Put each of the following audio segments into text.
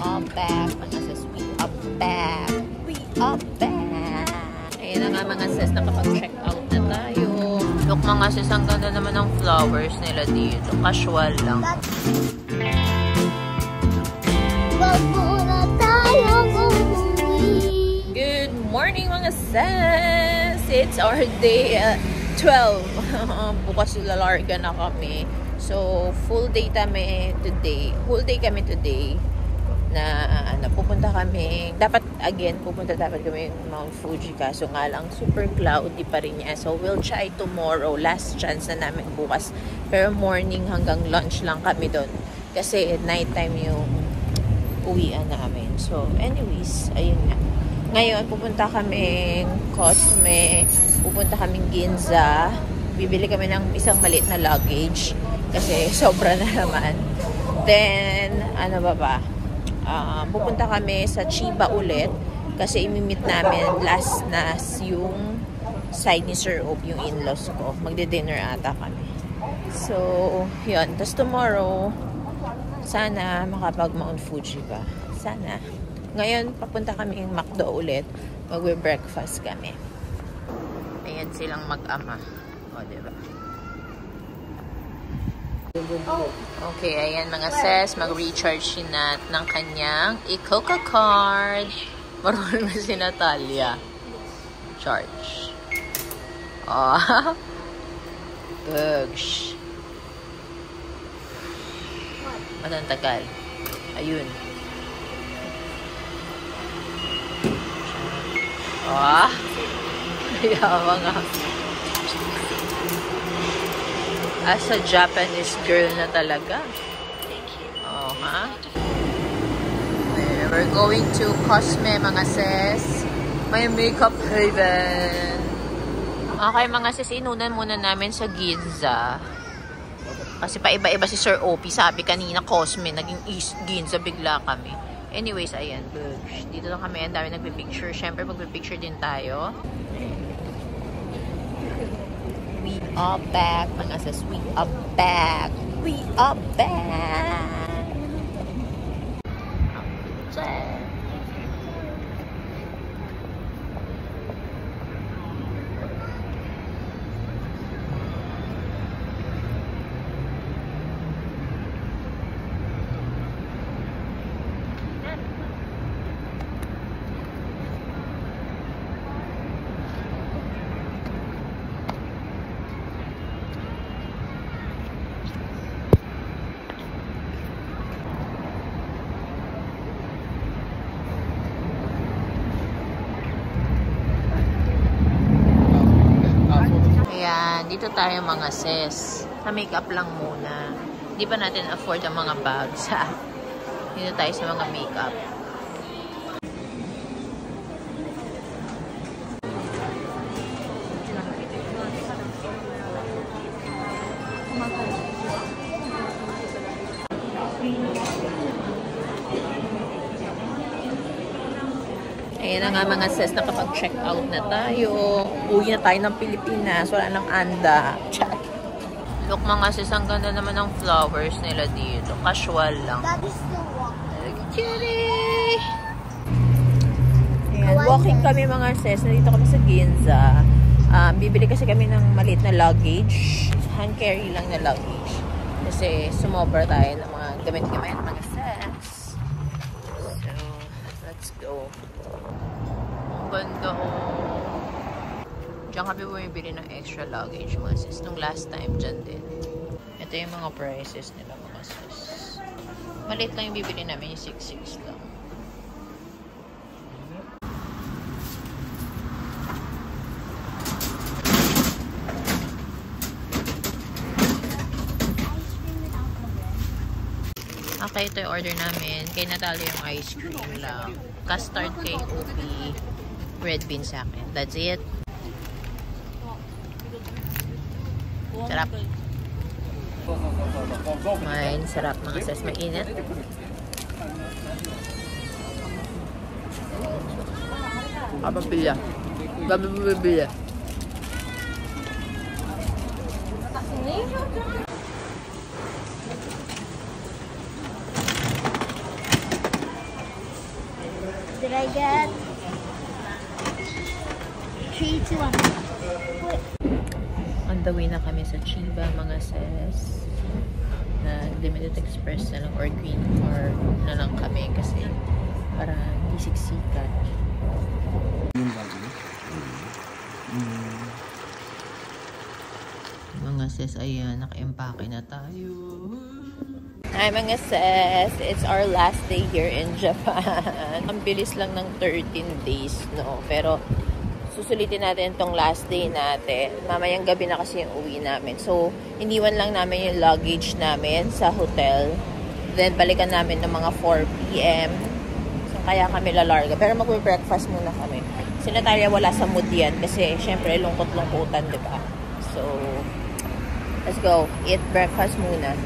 are back, mga sis. We are back. We are back. Ayun na nga mga sis, nakapag-check out na tayo. Look mga sis, ang ganda naman ng flowers nila dito. Casual lang. Good morning mga sis! It's our day 12. Bukas lalarga na kami. So, full day kami today. Whole day kami today na pupunta kami. Pupunta kami Mount Fuji. Kaso nga lang, super cloudy pa rin niya. So, we'll try tomorrow. Last chance na namin bukas. Pero morning hanggang lunch lang kami doon. Kasi nighttime yung uwian namin. So, anyways, ayun nga. Ngayon, pupunta kaming Cosme. Pupunta kaming Ginza. Bibili kami ng isang maliit na luggage. Kasi sobra na naman. Then, ano ba? Pupunta kami sa Chiba ulit. Kasi imimit namin last na yung side ni Sir Op, yung in-laws ko. Magde-dinner ata kami. So, yun. Tapos tomorrow, sana makapag Mount Fuji ba? Sana. Ngayon, papunta kami yung McDo ulit. Magbe-breakfast kami. Ayan silang mag-ama. O, diba? Okay, ayan mga sis, mag-recharge si Nat ng kanyang Icoca card. Marunong na si Natalia. Charge. Oh. Bugs. Matang tagal. Ayun. Oh. Yawa nga. As a Japanese girl na talaga. Oh, ha? We're going to Cosme, mga sis. May makeup haven. Okay, mga sis, inunan muna namin sa Ginza. Kasi paiba-iba si Sir Opie. Sabi kanina Cosme, naging Ginza bigla kami. Anyways, ayan. Dito na kami. Ang dami nagpipicture. Siyempre, magpipicture din tayo. We are back, mga sis. We are back. We are back. Dito tayo mga sis. Sa makeup lang muna. Hindi pa natin afford ang mga bags. Dito tayo sa mga makeup. Ayan na nga mga sis, nakapag-check out na tayo. Uwi na tayo ng Pilipinas. Wala nang anda. Chat. Look mga sis, ang ganda naman ng flowers nila dito. Casual lang. Kitty! Ayan, walking kami mga sis. Nandito kami sa Ginza. Bibili kasi kami ng maliit na luggage. Hand carry lang na luggage. Kasi sumobra tayo ng mga gamit-gamit mga sis. So, let's go. Ganda oh. Diyan kami bumibili ng extra luggage mga sis. Nung last time dyan din. Ito yung mga prices nila mga sis. Maliit lang yung bibili namin, yung 6.6 lang. Okay, ito yung order namin. Kay Natalia yung ice cream lang. Custard kay Opie. Red bean sa akin. That's it. Sarap. Mine, sarap mga sis. Mainit. Kapapilya. Gabi bibili. Did I get 3, 2, 1? On the way na kami sa Chiba, mga sis. Limited express na lang or green car na lang kami kasi para hindi siksikan. Mga sis, ayan, naka-empake na tayo. Hi mga sis, it's our last day here in Japan. Ang bilis lang ng 13 days, no? Pero susulitin natin itong last day natin. Mamayang gabi na kasi yung uwi namin. So, iniwan lang namin yung luggage namin sa hotel. Then, balikan namin ng mga 4 p.m. So, kaya kami lalarga. Pero mag-breakfast muna kami. Si Natalia wala sa mood yan kasi, syempre, lungkot-lungkutan, diba? So, let's go. Eat breakfast muna.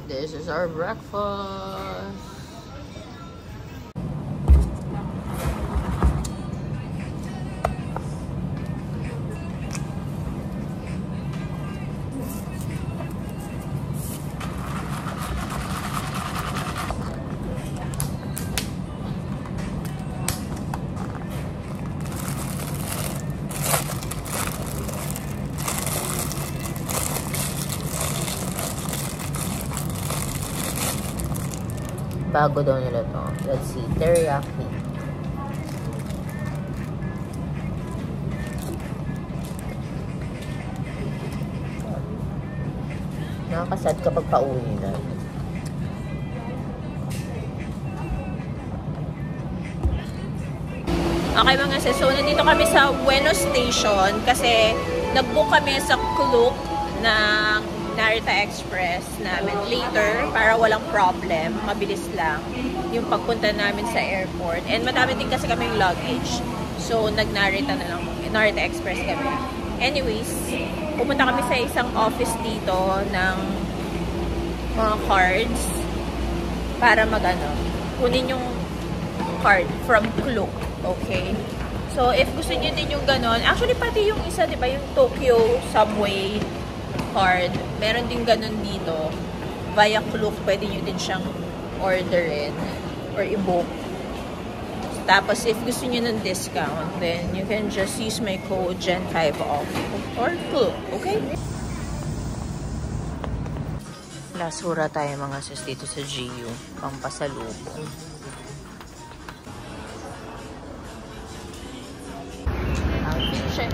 This is our breakfast. Bago daw nila to. Let's see. Teriyaki. Nakakasad kapag pauwi na. Okay mga sis. So, nandito kami sa Ueno Station kasi nag-book kami sa Klook ng Narita Express namin later para walang problem, mabilis lang yung pagpunta namin sa airport. And madami din kasi kaming luggage. So, nag-Narita na lang. Narita Express kami. Anyways, pupunta kami sa isang office dito ng mga cards para kunin yung card from Klook. Okay? So, if gusto niyo din yung ganon, actually pati yung isa, di ba, yung Tokyo Subway card, meron din ganun dito. Via Klook, pwede nyo din siyang orderin or i-book. Tapos, if gusto nyo ng discount, then you can just use my code GEN5 off or Klook, okay? Lasura tayo mga sis dito sa GU. Pampasalubong. Outfit check.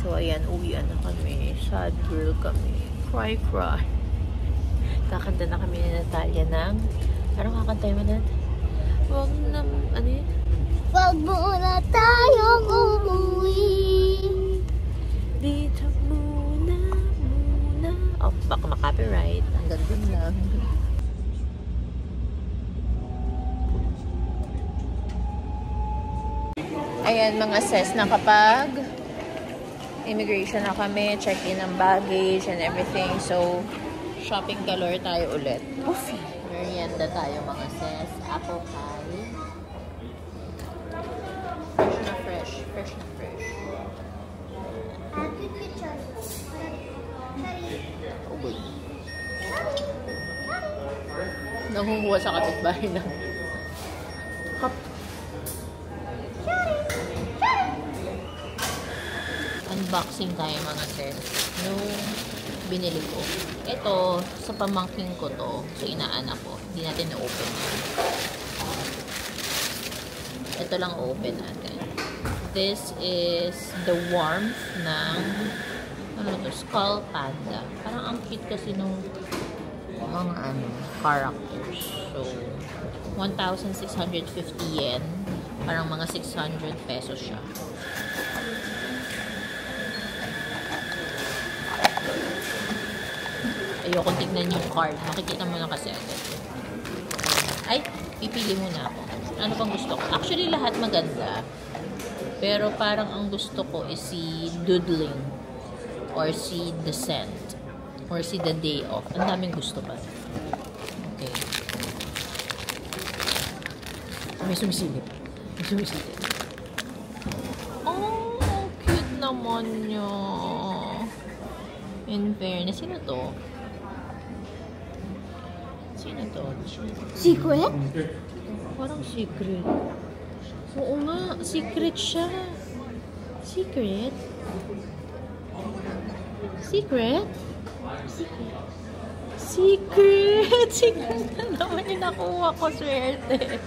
So, ayan, uwian na kami. Sad girl kami. Cry, cry. Kakanta na kami ni Natalia ng... Anong kakantay mo na? Huwag na... Ano yun? Wag muna tayong umuwi. Dito muna. Oh, baka makapiright. Hanggang dun lang. Ayan mga sis, nakapag immigration na kami, check-in ng baggage and everything. So, shopping galore tayo ulit. Puffy! Merienda tayo mga sis. Apple pie. Fresh na fresh. Oh boy. Nangunguha sa kapitbahay na. Hop. Unboxing tayo mga sis. Yung binili ko. Ito, sa pamangking ko to. So, inaanak ko. Hindi natin na-open yun. Ito lang open natin. This is the warmth ng Skull Panda. Parang ang cute kasi nung mga characters. So, 1,650 yen. Parang mga 600 pesos siya. Ayokong tignan yung card. Makikita mo na kasi agad. Ay, pipili muna ako. Ano pang gusto ko? Actually, lahat maganda. Pero parang ang gusto ko is si Doodling or si Descent or si The Day Off. Ang daming gusto pa. Okay. May sumisilip. May sumisilip. Oh, cute naman niya. In fairness, sino to? Sino to? Secret? Parang secret. Oo nga, secret siya. Secret? Secret? Secret! Secret na naman yung nakuha ko, swerte.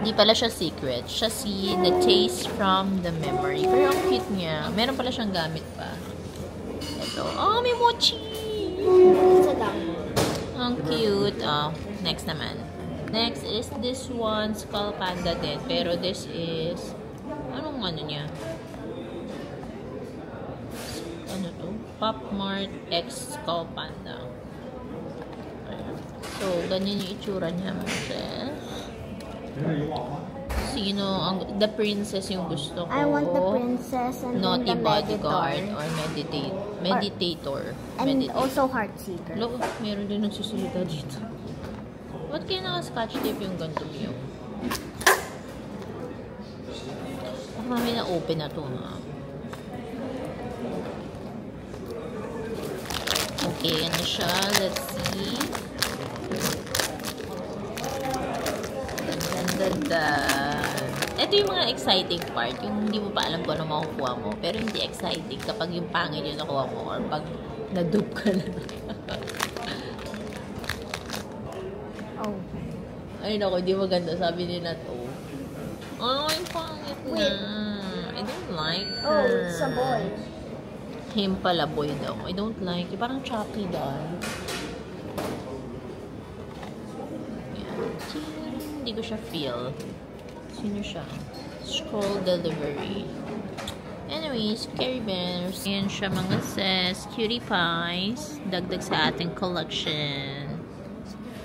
Hindi pala siya secret. Siya si The Taste from the Memory. Pero ang cute niya. Meron pala siyang gamit pa. Ito. Oh, may mochi! Isa lang. Ang cute. Oh, next naman. Next is this one, Skull Panda din. Pero this is, anong ano niya? Ano to? Pop Mart X Skull Panda. Ayan. So, ganyan yung itsura niya, Moses. Sino, the princess yung gusto ko. I want the princess and Naughty then the bodyguard meditator. or meditator. And also heart seeker. Look, meron din nagsusulita dito. Ba't kaya naka-scotch tape yung gantong yung? Baka may na-open na to, ha? Okay, ano siya? Let's see. Ito yung mga exciting part. Yung hindi mo pa alam kung ano makukuha mo. Pero hindi exciting kapag yung pangit yung nakuha mo or pag na-dupe ka na. Oh. Ay, naku, hindi maganda. Sabi nila to. Ay, pangit na. Wait. I don't like her. Oh, it's a boy. Him pala, boy daw. I don't like it. Parang Chucky doll. Hindi ko siya feel. Sino siya? Scroll delivery. Anyways, Scary Bears. Ayan siya mga sis. Cutie Pies. Dagdag sa ating collection.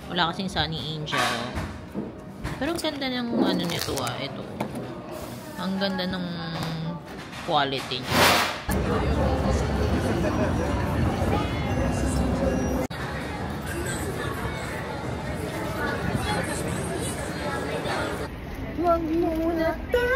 Wala kasing Sunny Angel. Pero ang ganda ng ano nito ah. Ito. Ang ganda ng quality niya. Huwag muna tayo.